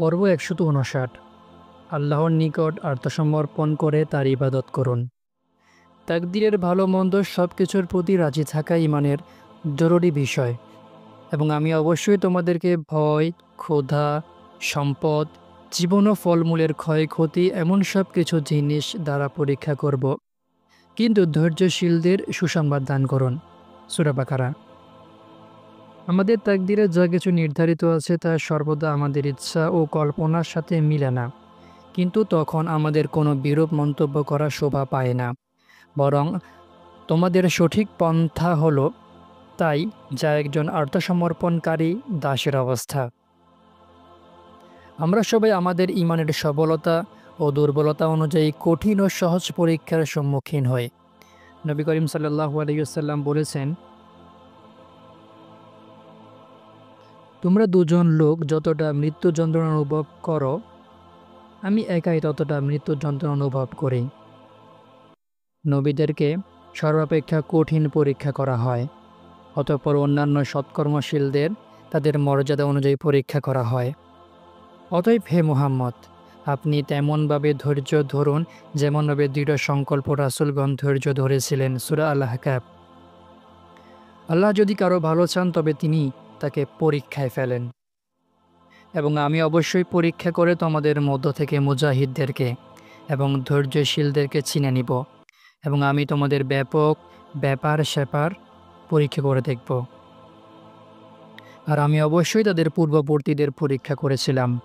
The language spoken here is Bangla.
পর্ব ১৫৯। আল্লাহর নিকট আত্মসমর্পণ করে তার ইবাদত করুন। তাকদীরের ভালো মন্দ সব কিছুর প্রতি রাজি থাকা ঈমানের জরুরি বিষয়, এবং আমি অবশ্যই তোমাদেরকে ভয়, ক্ষুধা, সম্পদ, জীবন ও ফলমূলের ক্ষয়ক্ষতি এমন সব কিছু জিনিস দ্বারা পরীক্ষা করব, কিন্তু ধৈর্যশীলদের সুসংবাদ দান করুন। সূরা বাকারা। আমাদের তাকদীরে যা কিছু নির্ধারিত আছে তা সর্বদা আমাদের ইচ্ছা ও কল্পনার সাথে মিলে না, কিন্তু তখন আমাদের কোনো বিরূপ মন্তব্য করা শোভা পায় না। বরং তোমাদের সঠিক পন্থা হলো তাই, যা একজন আত্মসমর্পণকারী দাসের অবস্থা। আমরা সবাই আমাদের ঈমানের সবলতা ও দুর্বলতা অনুযায়ী কঠিন ও সহজ পরীক্ষার সম্মুখীন হই। নবী করিম সাল্লাল্লাহু আলাইহি ওয়াসাল্লাম বলেছেন, তোমরা দুজন লোক যতটা মৃত্যু যন্ত্রণা অনুভব করো, আমি একাই ততটা মৃত্যু যন্ত্রণা অনুভব করি। নবীদেরকে সর্বাপেক্ষা কঠিন পরীক্ষা করা হয়, অতঃপর অন্যান্য সৎকর্মশীলদের তাদের মর্যাদা অনুযায়ী পরীক্ষা করা হয়। অতএব হে মুহাম্মদ, আপনি তেমনভাবে ধৈর্য ধরুন যেমনভাবে দৃঢ় সংকল্প রাসূলগণ ধৈর্য ধরেছিলেন। সূরা আল-আহকাব। আল্লাহ যদি কারো ভালো চান তবে তিনি তাকে পরীক্ষায় ফেলেন, এবং আমি অবশ্যই পরীক্ষা করে তোমাদের মধ্য থেকে মুজাহিদদেরকে এবং ধৈর্যশীলদেরকে চিনে নিব, এবং আমি তোমাদের ব্যাপক ব্যাপার-স্যাপার পরীক্ষা করে দেখব। আর আমি অবশ্যই তাদের পূর্ববর্তীদের পরীক্ষা করেছিলাম।